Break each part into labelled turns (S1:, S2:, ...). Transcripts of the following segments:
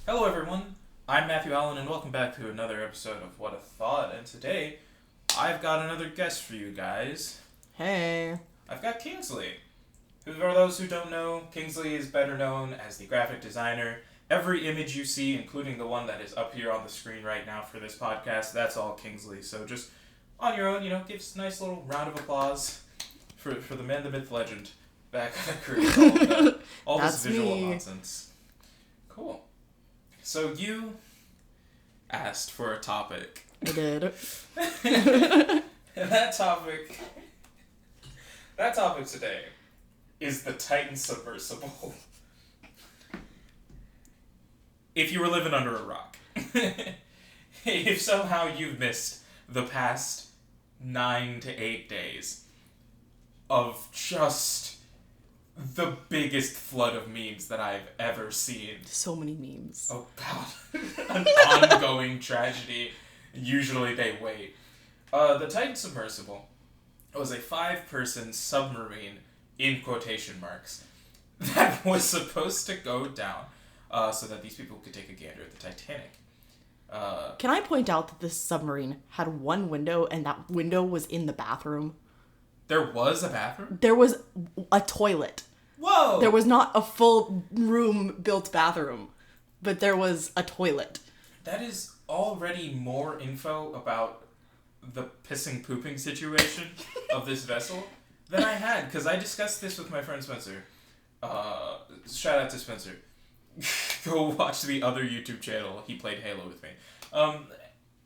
S1: Hello everyone, I'm Matthew Allen and welcome back to another episode of What a Thought, and today I've got another guest for you guys.
S2: Hey.
S1: I've got Kingsley. For those who don't know, Kingsley is better known as the graphic designer. Every image you see, including the one that is up here on the screen right now for this podcast, that's all Kingsley. So just on your own, give us a nice little round of applause for the man, the myth, legend back that created all this visual nonsense. Cool. So you asked for a topic.
S2: I did.
S1: And that topic today is the Titan Submersible. If you were living under a rock. If somehow you've missed the past 9 to 8 days of just the biggest flood of memes that I've ever seen.
S2: So many memes.
S1: About an ongoing tragedy. Usually they wait. The Titan Submersible was a 5-person submarine, in quotation marks, that was supposed to go down so that these people could take a gander at the Titanic.
S2: Can I point out that this submarine had one window and that window was in the bathroom?
S1: There was a bathroom?
S2: There was a toilet.
S1: Whoa!
S2: There was not a full room built bathroom, but there was a toilet.
S1: That is already more info about the pissing pooping situation of this vessel than I had, because I discussed this with my friend Spencer. Shout out to Spencer. Go watch the other YouTube channel. He played Halo with me.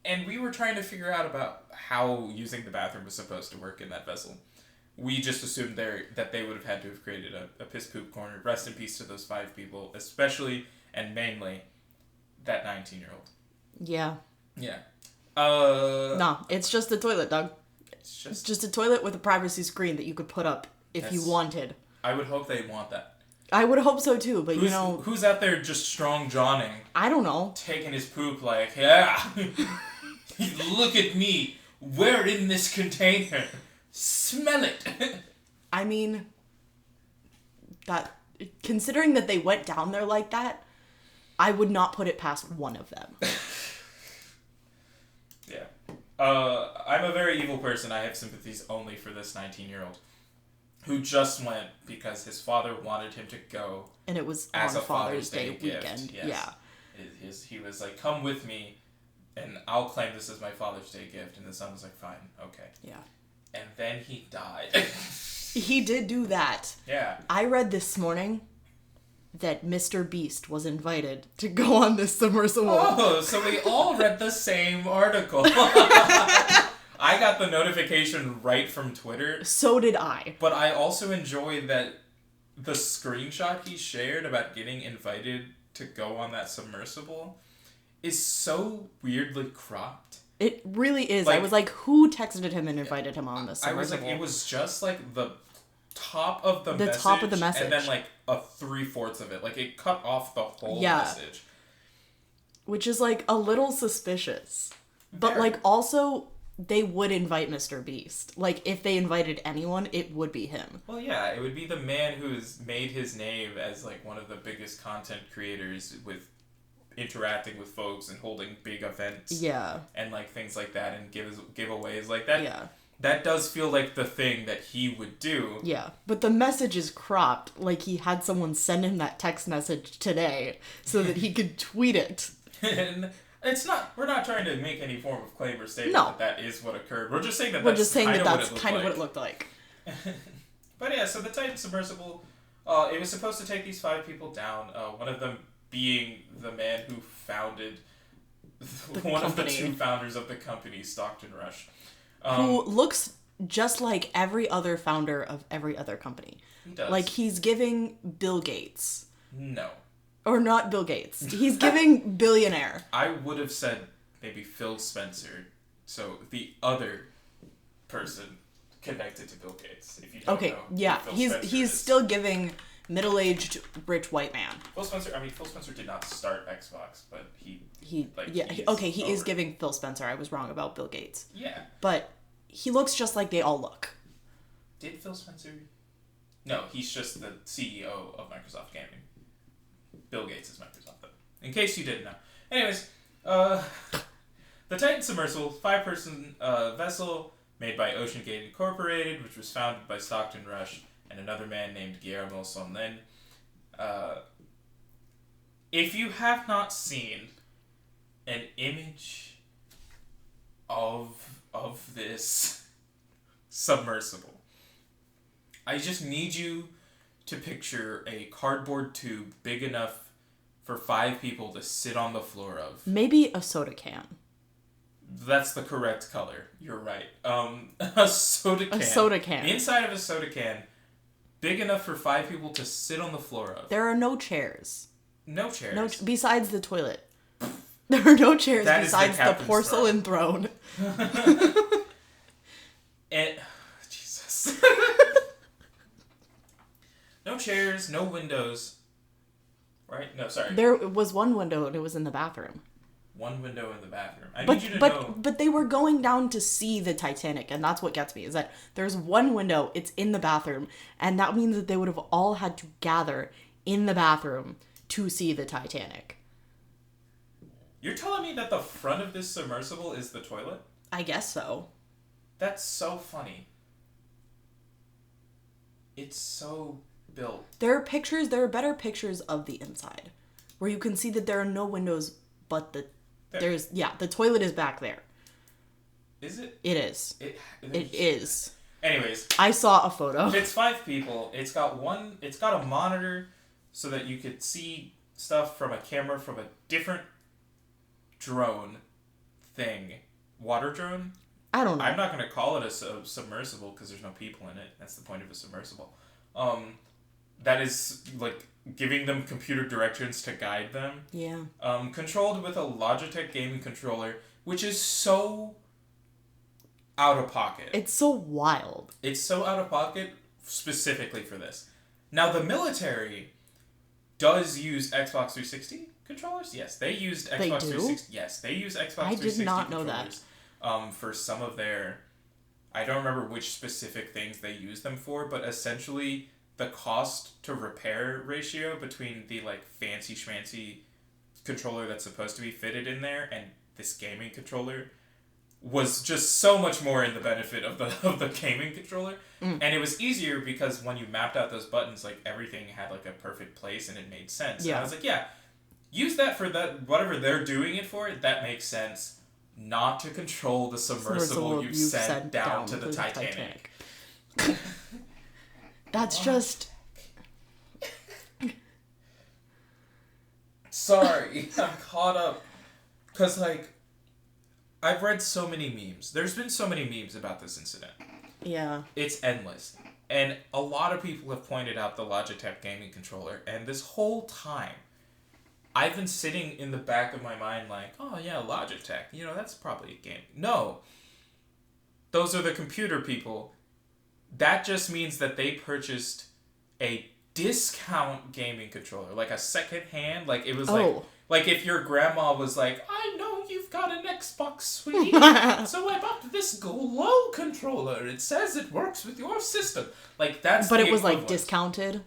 S1: And we were trying to figure out about how using the bathroom was supposed to work in that vessel. We just assumed that they would have had to have created a piss-poop corner. Rest in peace to those 5 people, especially and mainly that 19-year-old.
S2: Yeah.
S1: Yeah.
S2: Nah, it's just a toilet, Doug.
S1: It's
S2: just a toilet with a privacy screen that you could put up if you wanted.
S1: I would hope they want that.
S2: I would hope so too, but
S1: Who's out there just strong jawing?
S2: I don't know.
S1: Taking his poop like, yeah, look at me. We're in this container. Smell it.
S2: I mean, considering that they went down there like that, I would not put it past one of them.
S1: Yeah. I'm a very evil person. I have sympathies only for this 19-year-old who just went because his father wanted him to go.
S2: And it was
S1: as
S2: on
S1: a
S2: Father's Day
S1: gift.
S2: weekend.
S1: Yes.
S2: Yeah.
S1: He was like, come with me and I'll claim this as my Father's Day gift. And the son was like, fine, okay.
S2: Yeah.
S1: And then he died.
S2: He did do that.
S1: Yeah.
S2: I read this morning that Mr. Beast was invited to go on this submersible.
S1: Oh, so we all read the same article. I got the notification right from Twitter.
S2: So did I.
S1: But I also enjoy that the screenshot he shared about getting invited to go on that submersible is so weirdly cropped.
S2: It really is. I was like, who texted him and invited him on this submersible?
S1: I was like, it was just like the top of the message.
S2: Top of the message.
S1: And then like a 3/4 of it. Like it cut off the whole message.
S2: Which is like a little suspicious. But like also, they would invite Mr. Beast. Like if they invited anyone, it would be him.
S1: Well, yeah, it would be the man who's made his name as like one of the biggest content creators with interacting with folks and holding big events.
S2: Yeah.
S1: And like things like that and giveaways like that.
S2: Yeah.
S1: That does feel like the thing that he would do.
S2: Yeah, but the message is cropped. Like he had someone send him that text message today so that he could tweet it.
S1: And we're not trying to make any form of claim or statement that is what occurred. We're just saying that
S2: that's
S1: kind of
S2: what it looked like.
S1: But yeah, so the Titan Submersible, it was supposed to take these 5 people down. One of them being the man who founded one of the 2 founders of the company, Stockton Rush.
S2: Who looks just like every other founder of every other company.
S1: He does.
S2: Like he's giving Bill Gates.
S1: No.
S2: Or not Bill Gates. He's giving billionaire.
S1: I would have said maybe Phil Spencer. So the other person connected to Bill Gates. If you don't know.
S2: Yeah. He's still giving middle-aged rich white man.
S1: Phil Spencer did not start Xbox, but he
S2: is giving Phil Spencer. I was wrong about Bill Gates.
S1: Yeah.
S2: But he looks just like they all look.
S1: Did Phil Spencer? No, he's just the CEO of Microsoft Gaming. Bill Gates is Microsoft, though. In case you didn't know. Anyways, the Titan Submersible, 5-person vessel made by OceanGate Incorporated, which was founded by Stockton Rush and another man named Guillermo Sonlin. If you have not seen an image of this submersible, I just need you to picture a cardboard tube big enough for 5 people to sit on the floor of.
S2: Maybe a soda can.
S1: That's the correct color. You're right. A soda can.
S2: A soda can.
S1: Inside of a soda can, big enough for 5 people to sit on the floor of.
S2: There are no chairs.
S1: No chairs.
S2: Besides the toilet. There are no chairs
S1: that
S2: besides the porcelain throne.
S1: And Jesus. No chairs, no windows. Right? No, sorry.
S2: There was one window and it was in the bathroom.
S1: One window in the bathroom. I need you to know.
S2: But they were going down to see the Titanic, and that's what gets me, is that there's one window, it's in the bathroom, and that means that they would have all had to gather in the bathroom to see the Titanic.
S1: You're telling me that the front of this submersible is the toilet?
S2: I guess so.
S1: That's so funny. It's so built.
S2: There are better pictures of the inside, where you can see that there are no windows, but the toilet is back there.
S1: Is it?
S2: It is. It is.
S1: Anyways.
S2: I saw a photo.
S1: It's 5 people. It's got a monitor so that you could see stuff from a camera from a different drone thing. Water drone?
S2: I don't know.
S1: I'm not going to call it a submersible because there's no people in it. That's the point of a submersible. That is, like, giving them computer directions to guide them.
S2: Yeah.
S1: Controlled with a Logitech gaming controller, which is so out of pocket.
S2: It's so wild.
S1: It's so out of pocket specifically for this. Now, the military does use Xbox 360 controllers. Yes, they used Xbox 360. Yes, they use Xbox 360
S2: I did not know
S1: controllers, that. For some of their... I don't remember which specific things they use them for, but essentially the cost to repair ratio between the like fancy schmancy controller that's supposed to be fitted in there and this gaming controller was just so much more in the benefit of the gaming controller. And it was easier because when you mapped out those buttons, like everything had like a perfect place and it made sense.
S2: Yeah.
S1: And I was like, yeah, use that for that whatever they're doing it for, that makes sense. Not to control the submersible you've sent down to the Titanic.
S2: That's just...
S1: Sorry, I'm caught up. Because, like, I've read so many memes. There's been so many memes about this incident.
S2: Yeah.
S1: It's endless. And a lot of people have pointed out the Logitech gaming controller. And this whole time, I've been sitting in the back of my mind like, oh yeah, Logitech. You know, that's probably a game. No. Those are the computer people. That just means that they purchased a discount gaming controller. Like a second hand. Like it was like if your grandma was like, I know you've got an Xbox, sweetie. So I bought this Glow controller. It says it works with your system. Like that's
S2: But it was like discounted?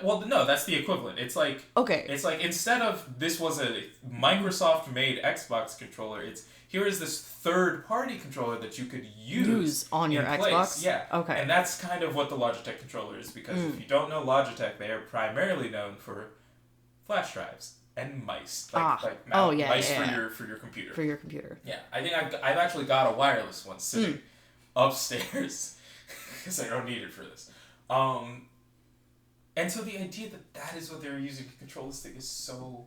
S1: Well, no, that's the equivalent. It's like...
S2: Okay.
S1: It's like, instead of this was a Microsoft-made Xbox controller, it's, here is this third-party controller that you could use
S2: on your Xbox?
S1: Yeah.
S2: Okay.
S1: And that's kind of what the Logitech controller is, because if you don't know Logitech, they are primarily known for flash drives and mice. Mice for your computer.
S2: For your computer.
S1: Yeah. I think I've actually got a wireless one sitting upstairs, because I don't need it for this. And so the idea that is what they were using to control this thing is so...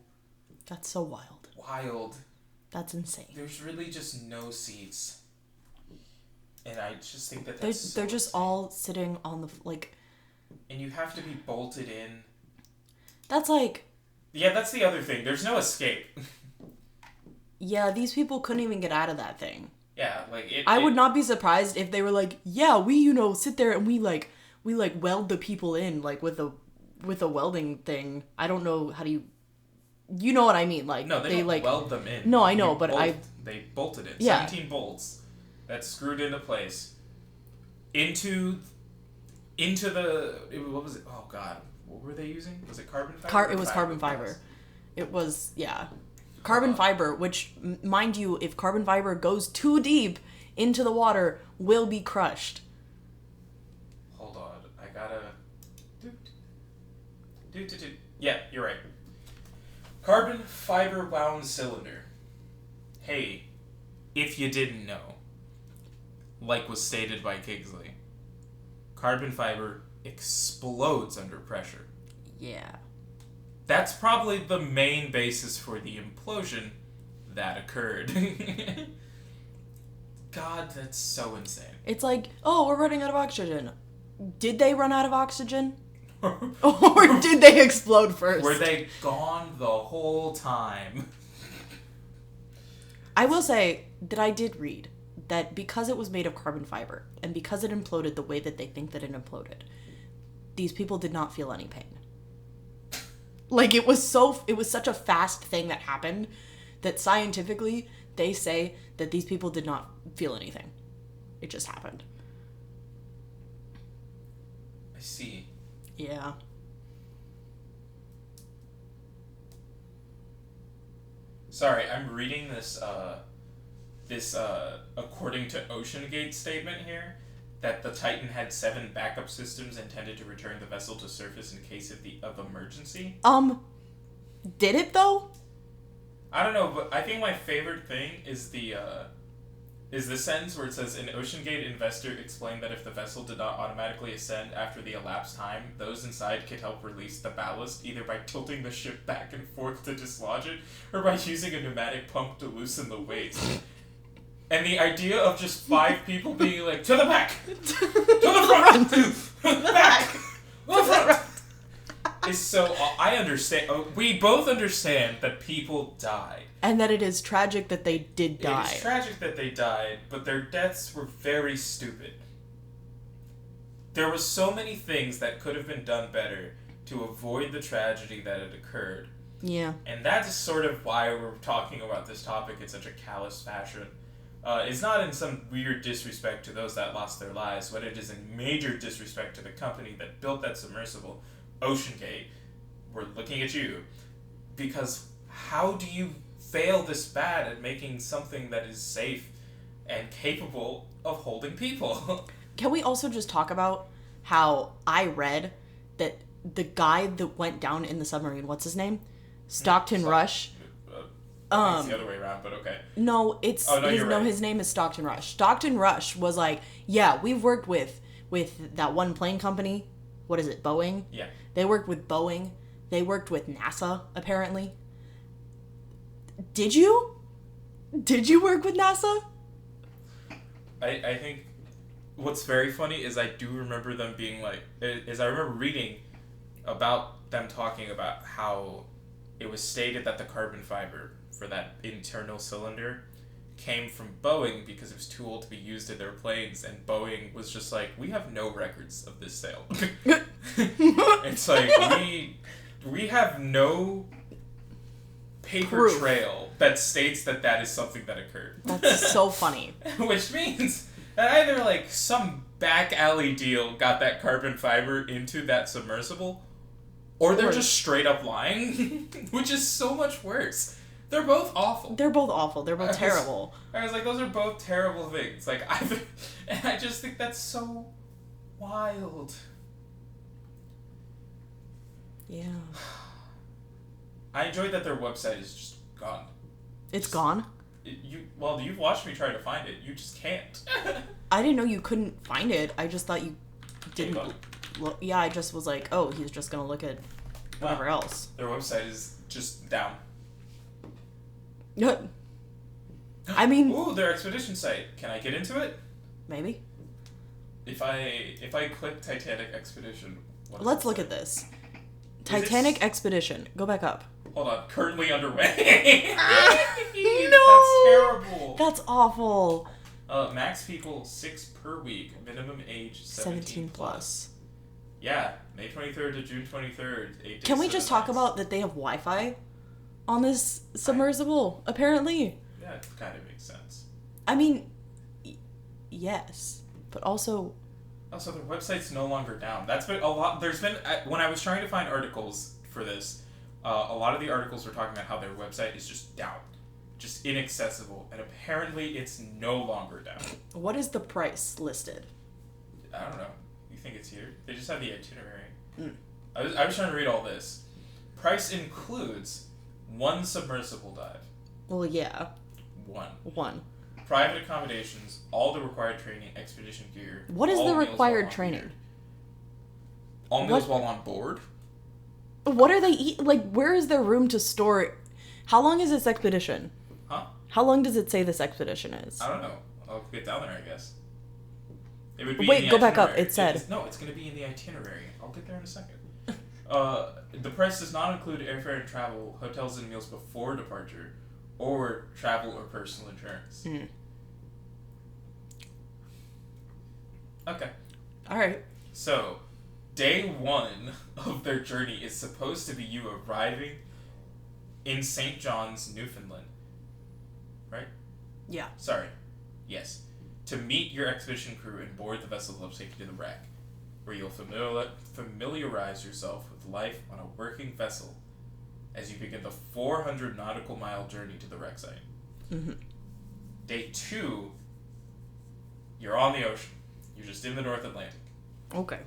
S2: That's so wild.
S1: Wild.
S2: That's insane.
S1: There's really just no seats. And I just think that
S2: they're just insane. All sitting on the... like.
S1: And you have to be bolted in.
S2: That's like...
S1: Yeah, that's the other thing. There's no escape.
S2: Yeah, these people couldn't even get out of that thing.
S1: Yeah, like...
S2: I would not be surprised if they were like, yeah, we, sit there and we weld the people in, like, with a welding thing. I don't know how do you... You know what I mean, like...
S1: No, they don't weld them in.
S2: No, I know, but
S1: They bolted it.
S2: Yeah.
S1: 17 bolts that screwed into place. Into the... What was it? Oh, God. What were they using? Was it carbon fiber?
S2: It was carbon fiber. It was, yeah. Carbon fiber, which, mind you, if carbon fiber goes too deep into the water, will be crushed.
S1: Hold on. I gotta... Yeah, you're right. Carbon fiber wound cylinder. Hey, if you didn't know, like was stated by Kingsley, carbon fiber explodes under pressure.
S2: Yeah.
S1: That's probably the main basis for the implosion that occurred. God, that's so insane.
S2: It's like, oh, we're running out of oxygen. Did they run out of oxygen? Or did they explode first?
S1: Were they gone the whole time?
S2: I will say that I did read that because it was made of carbon fiber and because it imploded the way that they think that it imploded, these people did not feel any pain. Like, it was such a fast thing that happened that scientifically they say that these people did not feel anything. It just happened.
S1: I see.
S2: Yeah.
S1: Sorry, I'm reading this according to OceanGate statement here, that the Titan had 7 backup systems intended to return the vessel to surface in case of emergency.
S2: Did it though?
S1: I don't know, but I think my favorite thing is the sentence where it says, an OceanGate investor explained that if the vessel did not automatically ascend after the elapsed time, those inside could help release the ballast either by tilting the ship back and forth to dislodge it, or by using a pneumatic pump to loosen the weights. And the idea of just 5 people being like, to the back! To the front! Back! To the front! Is so... I understand. We both understand that people died.
S2: And that it is tragic that they did die.
S1: It is tragic that they died, but their deaths were very stupid. There were so many things that could have been done better to avoid the tragedy that had occurred.
S2: Yeah.
S1: And that's sort of why we're talking about this topic in such a callous fashion. It's not in some weird disrespect to those that lost their lives, but it is in major disrespect to the company that built that submersible, OceanGate. We're looking at you. Because how do you fail this bad at making something that is safe and capable of holding people?
S2: Can we also just talk about how I read that the guy that went down in the submarine, what's his name? Stockton Rush.
S1: It's the other way around, but okay.
S2: No, it's his name is Stockton Rush. Stockton Rush was like, yeah, we've worked with that one plane company. What is it, Boeing?
S1: Yeah.
S2: They worked with Boeing. They worked with NASA, apparently. Did you? Did you work with NASA?
S1: I think what's very funny is I do remember them being like, I remember reading about them talking about how it was stated that the carbon fiber for that internal cylinder came from Boeing because it was too old to be used in their planes, and Boeing was just like, we have no records of this sale. It's like, we have no paper trail that states that is something that occurred.
S2: That's so funny.
S1: Which means that either like some back alley deal got that carbon fiber into that submersible, or they're just straight up lying, which is so much worse. They're both awful.
S2: They're both awful. They're both terrible.
S1: I was like, those are both terrible things. Like, and I just think that's so wild.
S2: Yeah.
S1: I enjoyed that their website is just gone.
S2: It's gone?
S1: You've watched me try to find it. You just can't.
S2: I didn't know you couldn't find it. I just thought you didn't look. Yeah, I just was like, oh, he's just going to look at whatever else.
S1: Their website is just down.
S2: I mean...
S1: Ooh, their expedition site. Can I get into it?
S2: Maybe.
S1: If I click Titanic Expedition...
S2: Let's look at this. Titanic Expedition. Go back up.
S1: Hold on. Currently underway.
S2: No!
S1: That's terrible.
S2: That's awful.
S1: Max people 6 per week. Minimum age 17 plus. Yeah. May 23rd to June 23rd.
S2: Can we just talk about that they have Wi-Fi on this submersible, apparently?
S1: Yeah, it kind of makes sense.
S2: I mean, yes. But also...
S1: Also, their website's no longer down. That's been a lot... There's been... When I was trying to find articles for this, A lot of the articles were talking about how their website is just down. Just inaccessible. And apparently it's no longer down.
S2: What is the price listed?
S1: I don't know. You think it's here? They just have the itinerary. I was trying to read all this. Price includes 1 submersible dive.
S2: Well, yeah.
S1: 1. Private accommodations, all the required training, expedition gear.
S2: What is the required training?
S1: All meals while on board?
S2: What are they eat? Like, where is there room to store it? How long is this expedition?
S1: Huh?
S2: How long does it say this expedition is?
S1: I don't know. I'll get down there, I guess. It would be
S2: Wait, go back up. It said.
S1: It's going to be in the itinerary. I'll get there in a second. The price does not include airfare and travel, hotels and meals before departure, or travel or personal insurance. Okay.
S2: Alright.
S1: So, day 1 of their journey is supposed to be you arriving in St. John's, Newfoundland. Right?
S2: Yeah.
S1: Sorry. Yes. To meet your expedition crew and board the vessel that will take you to the wreck, where you'll familiarize yourself with life on a working vessel as you begin the 400 nautical mile journey to the wreck site. Day 2, you're on the ocean. You're just in the North Atlantic.
S2: Okay.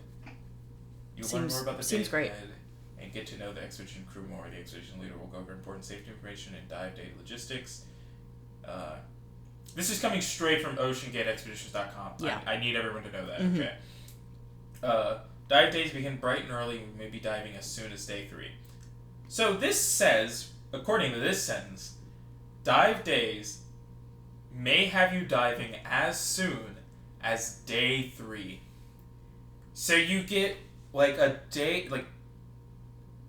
S1: You'll learn more about the
S2: seems
S1: day
S2: great.
S1: ahead and get to know the expedition crew more. The expedition leader will go over important safety information and dive day logistics. This is coming straight from OceanGateExpeditions.com.
S2: Yeah.
S1: I need everyone to know that, okay? Dive days begin bright and early, and we may be diving as soon as day 3. So this says, according to this sentence, dive days may have you diving as soon as day 3. So you get like a day, like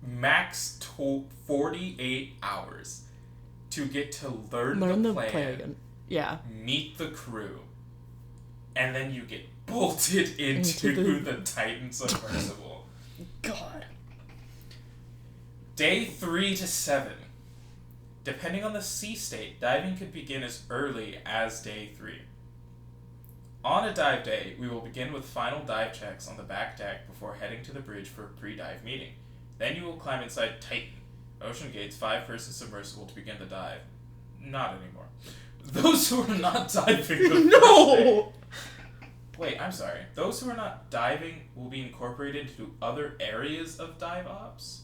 S1: max 48 hours to get to learn the plan.
S2: Yeah.
S1: Meet the crew, and then you get bolted into the Titan Submersible.
S2: God.
S1: Day 3 to 7. Depending on the sea state, diving could begin as early as day 3. On a dive day, we will begin with final dive checks on the back deck before heading to the bridge for a pre-dive meeting. Then you will climb inside Titan, OceanGate's 5-person submersible, to begin the dive. Not anymore. Those who are not diving the first day... Wait, I'm sorry. Those who are not diving will be incorporated into other areas of dive ops?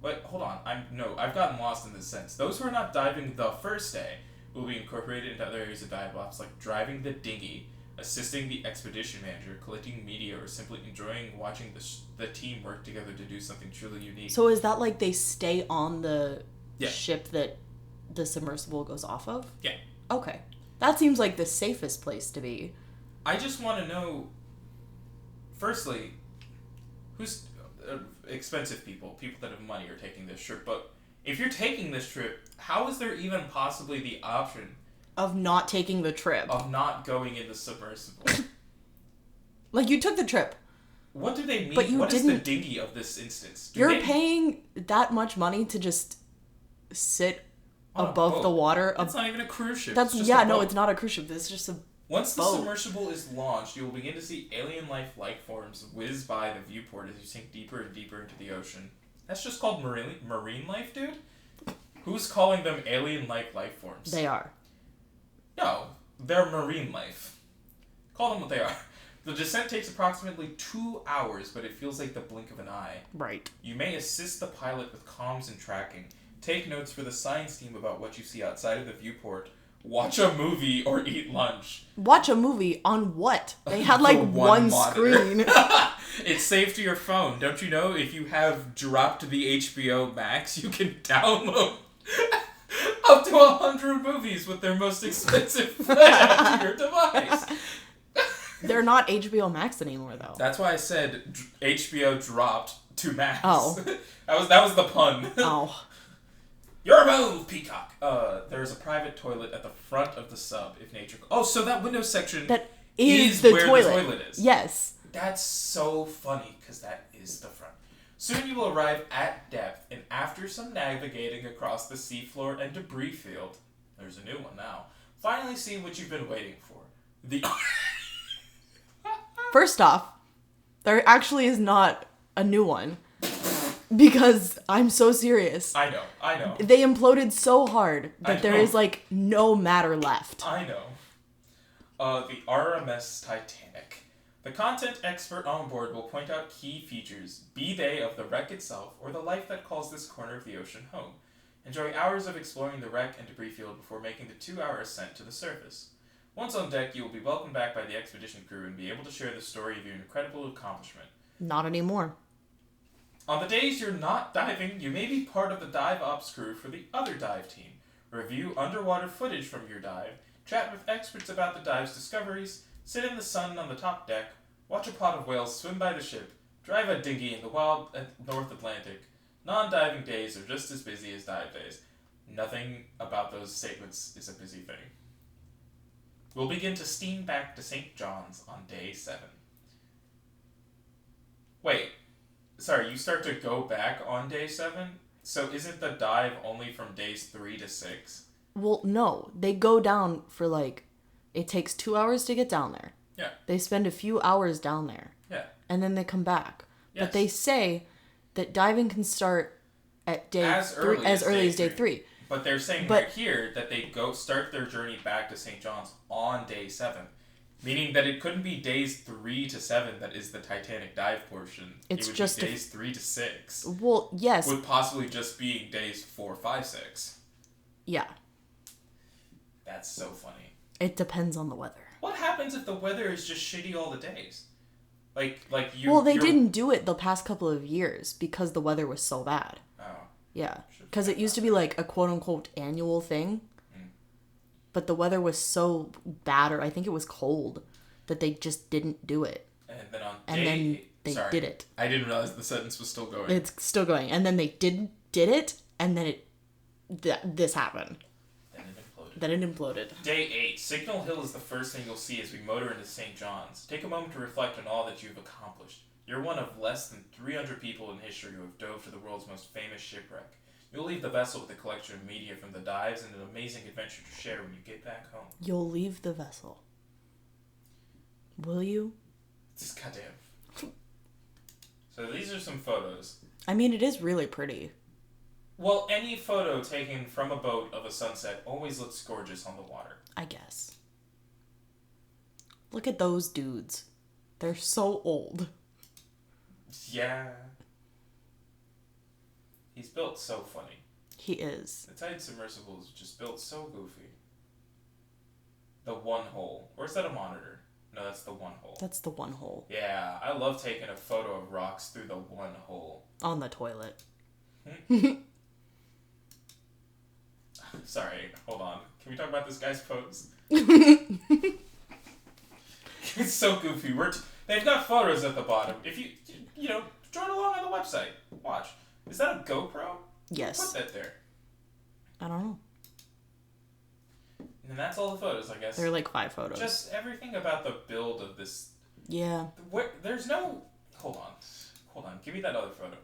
S1: Wait, hold on. I've gotten lost in this sense. Those who are not diving the first day will be incorporated into other areas of dive ops, like driving the dinghy, assisting the expedition manager, collecting media, or simply enjoying watching the team work together to do something truly unique.
S2: So is that like they stay on the ship that the submersible goes off of?
S1: Yeah.
S2: Okay. That seems like the safest place to be.
S1: I just want to know, firstly, who's expensive people that have money are taking this trip, but if you're taking this trip, how is there even possibly the option
S2: of not taking the trip?
S1: Of not going in the submersible?
S2: Like, you took the trip.
S1: What do they mean?
S2: But
S1: what is the dinghy of this instance?
S2: You're paying that much money to just sit above the water.
S1: It's not even a cruise ship.
S2: That's
S1: it's
S2: it's not a cruise ship. It's just a
S1: Once the
S2: boat.
S1: submersible is launched, you will begin to see alien life forms whiz by the viewport as you sink deeper and deeper into the ocean. That's just called marine life, dude? Who's calling them alien-like life forms?
S2: They are.
S1: No, they're marine life. Call them what they are. The descent takes approximately 2 hours, but it feels like the blink of an eye.
S2: Right.
S1: You may assist the pilot with comms and tracking, take notes for the science team about what you see outside of the viewport, watch a movie, or eat lunch.
S2: Watch a movie on what? They had like one screen.
S1: It's saved to your phone. Don't you know if you have dropped the HBO Max, you can download up to 100 movies with their most expensive plan to your device.
S2: They're not HBO Max anymore, though.
S1: That's why I said HBO dropped to Max.
S2: Oh.
S1: that was the pun.
S2: Oh.
S1: Your move, Peacock! There's a private toilet at the front of the sub if nature... Oh, so that window section
S2: that is the
S1: where
S2: toilet.
S1: the toilet is.
S2: Yes.
S1: That's so funny, because that is the front. Soon you will arrive at depth, and after some navigating across the seafloor and debris field, there's a new one now, finally see what you've been waiting for. The...
S2: First off, there actually is not a new one. Because I'm so serious.
S1: I know.
S2: They imploded so hard that there is, like, no matter left.
S1: I know. The RMS Titanic. The content expert on board will point out key features, be they of the wreck itself or the life that calls this corner of the ocean home. Enjoy hours of exploring the wreck and debris field before making the 2-hour ascent to the surface. Once on deck, you will be welcomed back by the expedition crew and be able to share the story of your incredible accomplishment.
S2: Not anymore.
S1: On the days you're not diving, you may be part of the dive ops crew for the other dive team. Review underwater footage from your dive, chat with experts about the dive's discoveries, sit in the sun on the top deck, watch a pod of whales swim by the ship, drive a dinghy in the wild North Atlantic. Non-diving days are just as busy as dive days. Nothing about those statements is a busy thing. We'll begin to steam back to St. John's on day 7. Wait. Sorry, you start to go back on day 7? So isn't the dive only from days 3 to 6?
S2: Well, no. They go down for, like, it takes 2 hours to get down there.
S1: Yeah.
S2: They spend a few hours down there.
S1: Yeah.
S2: And then they come back.
S1: Yes.
S2: But they say that diving can start at day
S1: as early as
S2: day 3.
S1: But they're saying right here that they start their journey back to St. John's on day 7. Meaning that it couldn't be days 3 to 7 that is the Titanic dive portion.
S2: It's
S1: it would
S2: just
S1: be days 3 to 6.
S2: Well, yes.
S1: Would possibly just be days 4, 5, 6.
S2: Yeah.
S1: That's so funny.
S2: It depends on the weather.
S1: What happens if the weather is just shitty all the days? Like you.
S2: Well, they didn't do it the past couple of years because the weather was so bad.
S1: Oh.
S2: Yeah. Because it used to be like a quote unquote annual thing. But the weather was so bad, or I think it was cold, that they just didn't do it.
S1: And then
S2: they did it.
S1: I didn't realize the sentence was still going.
S2: It's still going. And then they did it, and then this happened. Then it imploded.
S1: Day 8. Signal Hill is the first thing you'll see as we motor into St. John's. Take a moment to reflect on all that you've accomplished. You're one of less than 300 people in history who have dove to the world's most famous shipwreck. You'll leave the vessel with a collection of media from the dives and an amazing adventure to share when you get back home.
S2: You'll leave the vessel. Will you?
S1: Just goddamn. So these are some photos.
S2: I mean, it is really pretty.
S1: Well, any photo taken from a boat of a sunset always looks gorgeous on the water.
S2: I guess. Look at those dudes. They're so old.
S1: Yeah. He's built so funny.
S2: He is.
S1: The Titan Submersible is just built so goofy. The one hole. Or is that a monitor? No, that's the one hole.
S2: That's the one hole.
S1: Yeah, I love taking a photo of rocks through the one hole.
S2: On the toilet.
S1: Sorry, hold on. Can we talk about this guy's pose? It's so goofy. They've got photos at the bottom. If you join along on the website. Watch. Is that a GoPro?
S2: Yes.
S1: Put that there.
S2: I don't know.
S1: And that's all the photos, I guess.
S2: There are like 5 photos.
S1: Just everything about the build of this.
S2: Yeah.
S1: There's no. Hold on. Give me that other photo.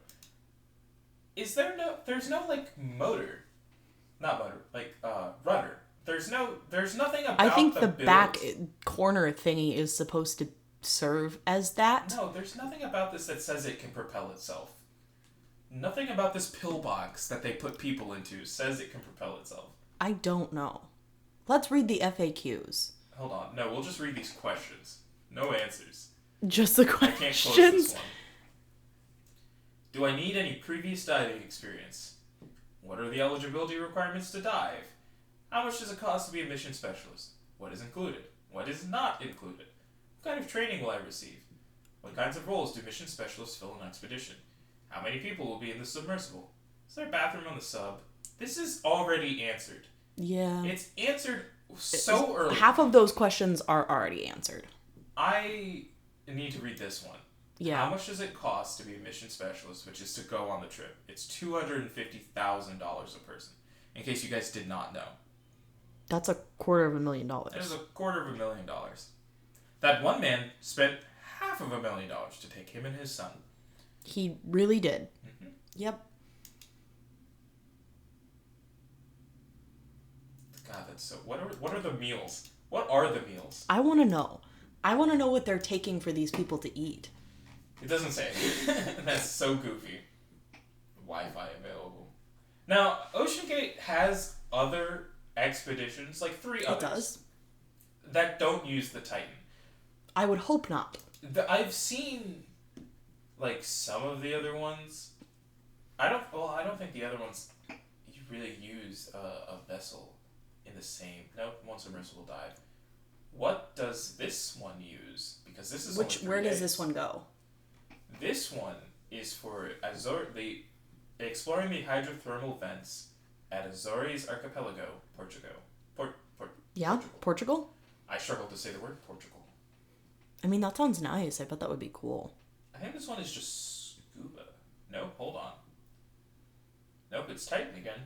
S1: There's no like motor. Not motor. Like rudder. There's nothing about
S2: I think the
S1: build.
S2: back corner thingy is supposed to serve as that.
S1: No, there's nothing about this that says it can propel itself. Nothing about this pillbox that they put people into says it can propel itself.
S2: I don't know. Let's read the FAQs.
S1: Hold on. No, we'll just read these questions. No answers.
S2: Just the
S1: I can't
S2: questions.
S1: close this one. Do I need any previous diving experience? What are the eligibility requirements to dive? How much does it cost to be a mission specialist? What is included? What is not included? What kind of training will I receive? What kinds of roles do mission specialists fill in an expedition? How many people will be in the submersible? Is there a bathroom on the sub? This is already answered.
S2: Yeah.
S1: It's answered so early.
S2: Half of those questions are already answered.
S1: I need to read this one.
S2: Yeah.
S1: How much does it cost to be a mission specialist, which is to go on the trip? It's $250,000 a person. In case you guys did not know.
S2: That's $250,000.
S1: That is $250,000. That one man spent $500,000 to take him and his son.
S2: He really did.
S1: Mm-hmm.
S2: Yep.
S1: God, that's so... What are the meals? What are the meals?
S2: I want to know. I want to know what they're taking for these people to eat.
S1: It doesn't say. That's so goofy. Wi-Fi available. Now, OceanGate has other expeditions, like 3 others.
S2: It does?
S1: That don't use the Titan.
S2: I would hope not.
S1: I've seen, like, some of the other ones. I don't think the other ones really use a vessel in the same... Nope, one submersible dive. What does this one use? Because this is
S2: Where does this one go?
S1: This one is for exploring the hydrothermal vents at Azores Archipelago, Portugal.
S2: Portugal?
S1: I struggle to say the word Portugal.
S2: I mean, that sounds nice. I bet that would be cool.
S1: I think this one is just scuba. No, hold on. Nope, it's Titan again.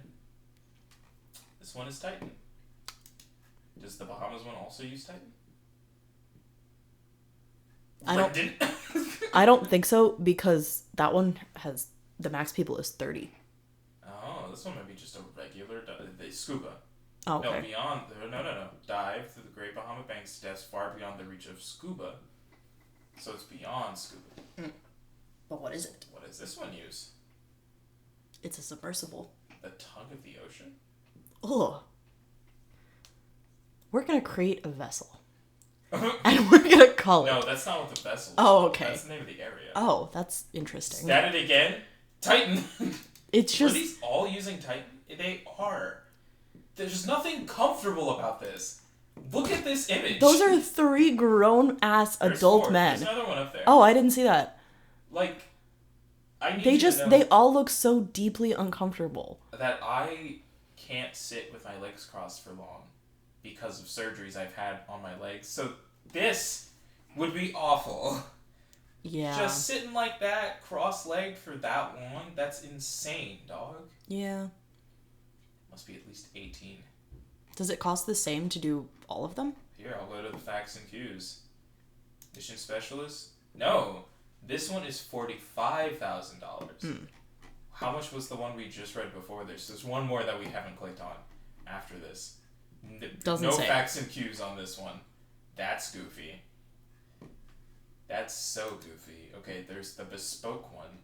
S1: This one is Titan. Does the Bahamas one also use Titan?
S2: I don't think so, because that one has the max people is 30.
S1: Oh, this one might be just a regular scuba.
S2: Oh, okay.
S1: No, beyond no. Dive through the Great Bahama Banks to depths far beyond the reach of scuba. So it's beyond scuba.
S2: But what is it?
S1: What does this one use?
S2: It's a submersible.
S1: The tongue of the ocean?
S2: Ugh. We're gonna create a vessel. And we're gonna call it...
S1: No, that's not what the vessel is.
S2: Oh, okay.
S1: That's the name of the area.
S2: Oh, that's interesting.
S1: Is that it again? Titan!
S2: It's just...
S1: Are these all using Titan? They are. There's nothing comfortable about this. Look at this image.
S2: Those are 3 grown-ass adult
S1: 4.
S2: men.
S1: There's another one up there.
S2: Oh, I didn't see that.
S1: Like, I need
S2: They all look so deeply uncomfortable.
S1: that I can't sit with my legs crossed for long because of surgeries I've had on my legs. So this would be awful.
S2: Yeah.
S1: Just sitting like that, cross-legged for that long, that's insane, dog.
S2: Yeah.
S1: Must be at least 18.
S2: Does it cost the same to do all of them?
S1: Here, I'll go to the facts and cues. Mission specialist? No. This one is $45,000. How much was the one we just read before this? There's one more that we haven't clicked on after this.
S2: Doesn't
S1: no
S2: say.
S1: Facts and cues on this one. That's goofy. That's so goofy. Okay, there's the bespoke one.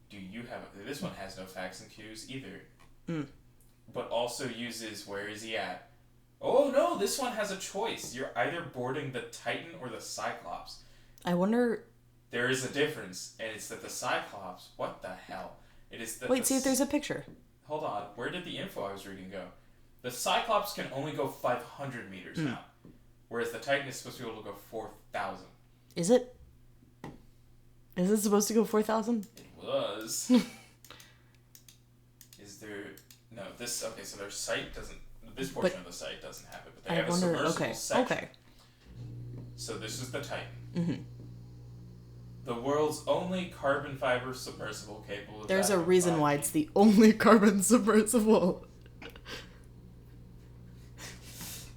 S1: Do you have... This one has no facts and cues either. But also uses... Where is he at? Oh no, this one has a choice. You're either boarding the Titan or the Cyclops.
S2: I wonder...
S1: There is a difference, and it's that the Cyclops... What the hell? It is that...
S2: Wait, see if there's a picture.
S1: Hold on. Where did the info I was reading go? The Cyclops can only go 500 meters now. Whereas the Titan is supposed to be able to go 4,000.
S2: Is it? Is it supposed to go 4,000?
S1: It was. Is there... No, this... Okay, so their site doesn't... This portion of the site doesn't have it, but they have a submersible section.
S2: Okay.
S1: So this is the Titan. The world's only carbon fiber submersible capable of...
S2: There's a reason why it's the only carbon submersible.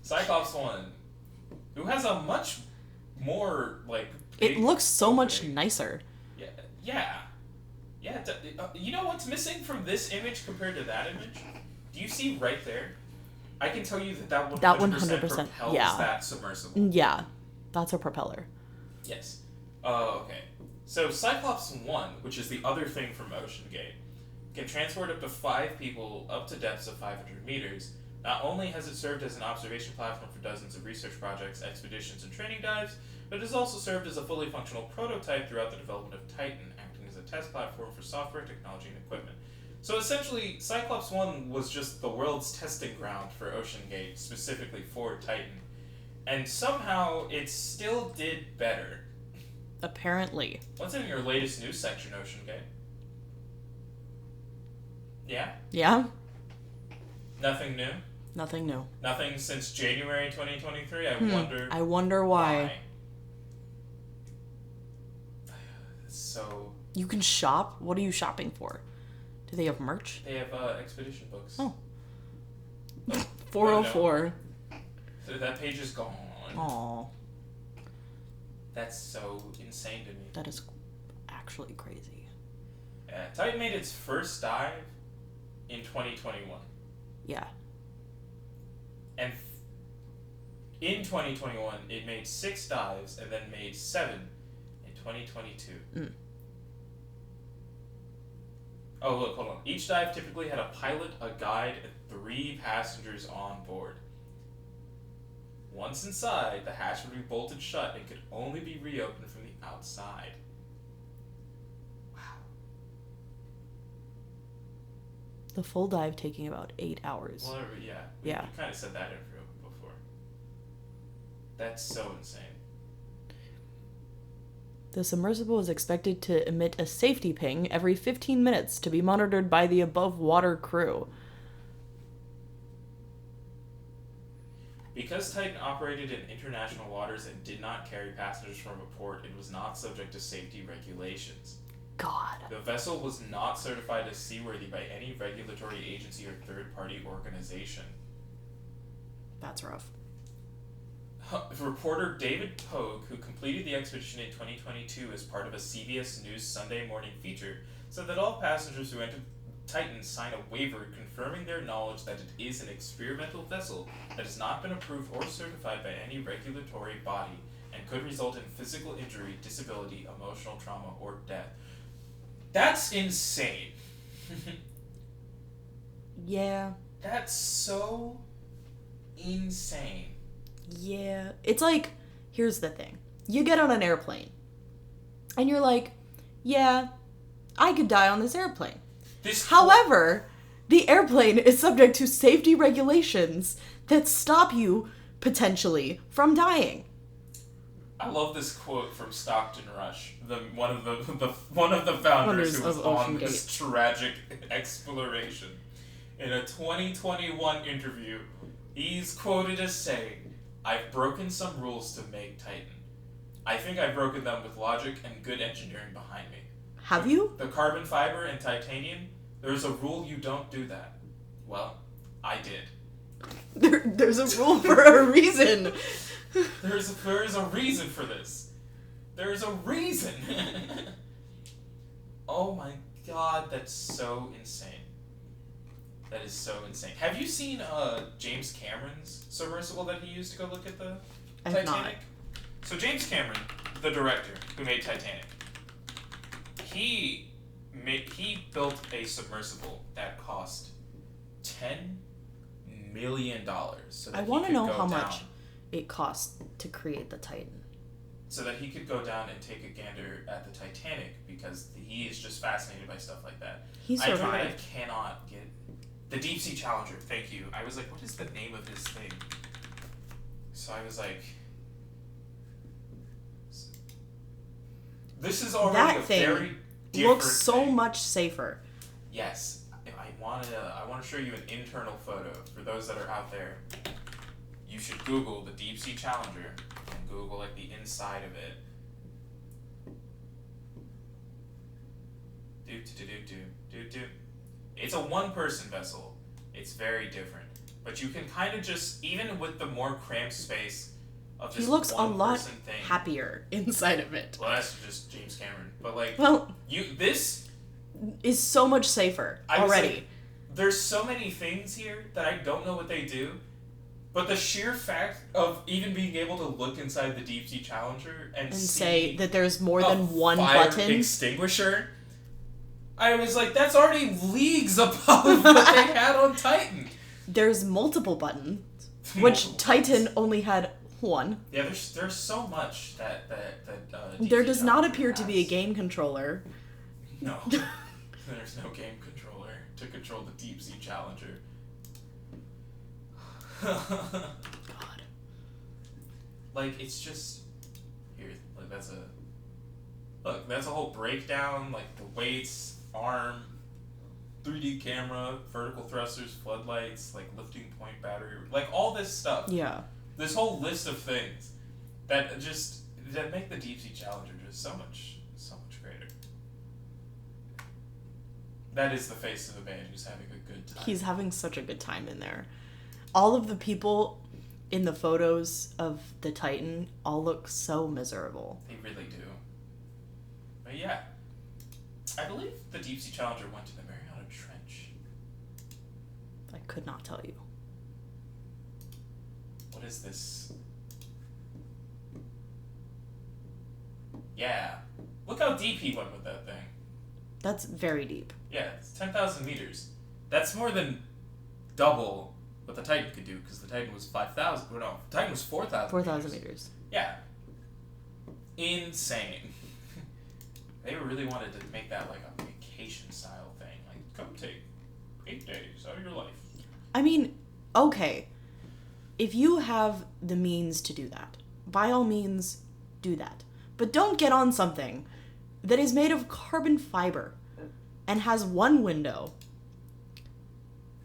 S1: Cyclops 1, who has a much more, like...
S2: It looks so much nicer.
S1: Yeah. You know what's missing from this image compared to that image? Do you see right there? I can tell you that 100% propels that submersible.
S2: Yeah, that's a propeller.
S1: Yes. Okay. So Cyclops 1, which is the other thing from OceanGate, can transport up to 5 people up to depths of 500 meters. Not only has it served as an observation platform for dozens of research projects, expeditions, and training dives, but it has also served as a fully functional prototype throughout the development of Titan, acting as a test platform for software, technology, and equipment. So essentially, Cyclops 1 was just the world's testing ground for OceanGate, specifically for Titan. And somehow, it still did better.
S2: Apparently.
S1: What's in your latest news section, OceanGate? Yeah?
S2: Yeah?
S1: Nothing new?
S2: Nothing new.
S1: Nothing since January 2023?
S2: I wonder why.
S1: So...
S2: You can shop? What are you shopping for? Do they have merch?
S1: They have expedition books.
S2: Oh. 404.
S1: So that page is gone.
S2: Aww.
S1: That's so insane to me.
S2: That is actually crazy.
S1: Yeah, Titan made its first dive in 2021.
S2: Yeah.
S1: And in 2021, it made 6 dives and then made 7 in 2022. Oh, look, hold on. Each dive typically had a pilot, a guide, and 3 passengers on board. Once inside, the hatch would be bolted shut and could only be reopened from the outside. Wow.
S2: The full dive taking about 8 hours.
S1: Well, yeah. We kind of said that intro before. That's so insane.
S2: The submersible is expected to emit a safety ping every 15 minutes to be monitored by the above-water crew.
S1: Because Titan operated in international waters and did not carry passengers from a port, it was not subject to safety regulations.
S2: God.
S1: The vessel was not certified as seaworthy by any regulatory agency or third-party organization.
S2: That's rough.
S1: Reporter David Pogue, who completed the expedition in 2022 as part of a CBS News Sunday morning feature, said that all passengers who entered Titan sign a waiver confirming their knowledge that it is an experimental vessel that has not been approved or certified by any regulatory body and could result in physical injury, disability, emotional trauma, or death. That's insane.
S2: Yeah.
S1: That's so insane.
S2: Yeah. It's like, here's the thing. You get on an airplane, and you're like, yeah, I could die on this airplane. However, the airplane is subject to safety regulations that stop you, potentially, from dying.
S1: I love this quote from Stockton Rush, one of the founders who was on this tragic exploration. In a 2021 interview, he's quoted as saying, "I've broken some rules to make Titan. I think I've broken them with logic and good engineering behind me.
S2: Have you?
S1: The carbon fiber and titanium, there's a rule you don't do that. Well, I did.
S2: There's a rule for a reason.
S1: There's a reason for this. There's a reason." Oh my god, that's so insane. That is so insane. Have you seen James Cameron's submersible that he used to go look at the Titanic?
S2: Not.
S1: So James Cameron, the director who made Titanic, he built a submersible that cost $10 million. So that
S2: I want to know how much it cost to create the Titan.
S1: So that he could go down and take a gander at the Titanic, because he is just fascinated by stuff like that.
S2: He survived.
S1: I cannot get... The Deep Sea Challenger, thank you. I was like, what is the name of his thing? So I was like... This is already
S2: that
S1: a
S2: thing
S1: very different
S2: looks so
S1: thing.
S2: much safer.
S1: Yes. I want to show you an internal photo. For those that are out there, you should Google the Deep Sea Challenger and Google like the inside of it. It's a one-person vessel. It's very different. But you can kind of just, even with the more cramped space of this
S2: he looks a lot
S1: thing,
S2: happier inside of it.
S1: Well, that's just James Cameron. But like, this
S2: is so much safer already.
S1: Like, there's so many things here that I don't know what they do. But the sheer fact of even being able to look inside the Deep Sea Challenger and
S2: say that there's more than one
S1: fire
S2: button
S1: extinguisher, I was like, that's already leagues above what they had on Titan.
S2: There's multiple buttons, which Titan only had one.
S1: Yeah, there's so much that
S2: there does not appear to be a game controller.
S1: No, there's no game controller to control the Deep Sea Challenger.
S2: God.
S1: Like, it's just here. Like, that's a whole breakdown. Like the weights, arm, 3D camera, vertical thrusters, floodlights, like lifting point battery, like all this stuff.
S2: Yeah.
S1: This whole list of things that make the Deep Sea Challenger just so much greater. That is the face of a man who's having a good time.
S2: He's having such a good time in there. All of the people in the photos of the Titan all look so miserable.
S1: They really do. But yeah. I believe the Deep Sea Challenger went to the Mariana Trench.
S2: I could not tell you.
S1: What is this? Yeah. Look how deep he went with that thing.
S2: That's very deep.
S1: Yeah, it's 10,000 meters. That's more than double what the Titan could do, because the Titan was 5,000. No, the Titan was 4,000
S2: 4,000 meters.
S1: Yeah. Insane. They really wanted to make that like a vacation-style thing. Like, come take 8 days out of your life.
S2: I mean, okay. If you have the means to do that, by all means, do that. But don't get on something that is made of carbon fiber and has one window.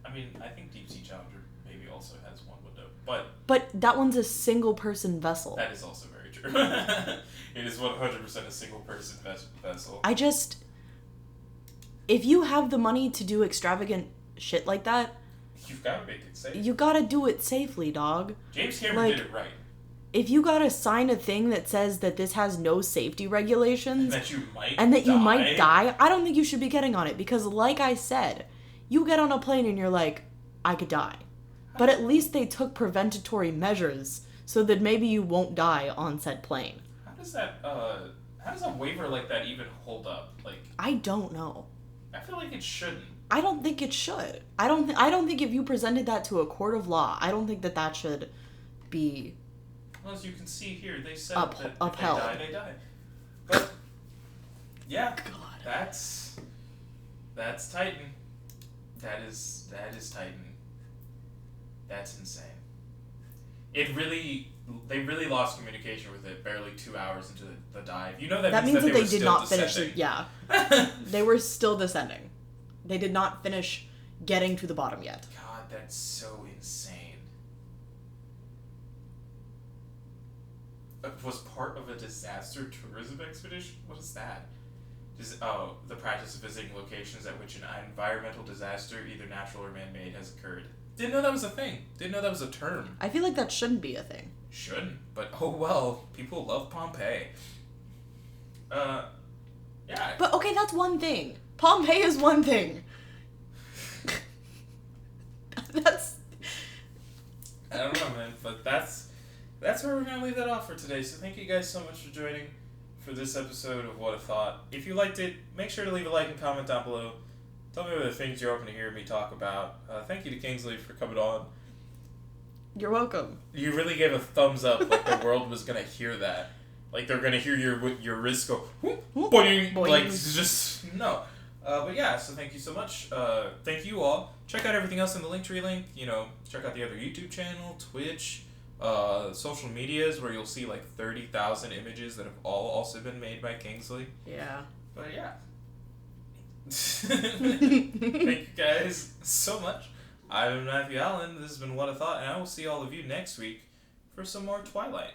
S1: I mean, I think Deep Sea Challenger maybe also has one window, but...
S2: But that one's a single-person vessel.
S1: That is also very true. It is 100% a single-person vessel.
S2: If you have the money to do extravagant shit like that...
S1: You've got to make it safe.
S2: You gotta do it safely, dog.
S1: James Cameron did it right.
S2: If you gotta sign a thing that says that this has no safety regulations...
S1: And that
S2: you might die, I don't think you should be getting on it. Because like I said, you get on a plane and you're like, I could die. But at least they took preventatory measures so that maybe you won't die on said plane.
S1: How does a waiver like that even hold up? Like,
S2: I don't know.
S1: I feel like it shouldn't.
S2: I don't think it should. I don't think if you presented that to a court of law, I don't think that should be...
S1: Well, as you can see here, they said that
S2: upheld.
S1: If they die. But, yeah,
S2: God.
S1: That's Titan. That is Titan. That's insane. They really lost communication with it barely 2 hours into the dive. You know that means that they did not finish it.
S2: Yeah. They were still descending. They did not finish getting to the bottom yet.
S1: God, that's so insane. It was part of a disaster tourism expedition? What is that? The practice of visiting locations at which an environmental disaster, either natural or man-made, has occurred. Didn't know that was a thing. Didn't know that was a term.
S2: I feel like that shouldn't be a thing.
S1: Shouldn't, but oh well. People love Pompeii. Yeah.
S2: But okay, that's one thing. Pompeii is one thing.
S1: I don't know, man, but that's where we're gonna leave that off for today. So thank you guys so much for joining for this episode of What a Thought. If you liked it, make sure to leave a like and comment down below. Tell me what the things you're hoping to hear me talk about. Thank you to Kingsley for coming on.
S2: You're welcome.
S1: You really gave a thumbs up, like the world was gonna hear that. Like they're gonna hear your wrist go boing,
S2: Boing.
S1: like just no. But yeah, so thank you so much. Thank you all. Check out everything else in the Linktree link. Check out the other YouTube channel, Twitch, social medias where you'll see like 30,000 images that have all also been made by Kingsley.
S2: Yeah.
S1: But yeah. Thank you guys so much. I'm Matthew Allen. This has been What a Thought, and I will see all of you next week for some more Twilight.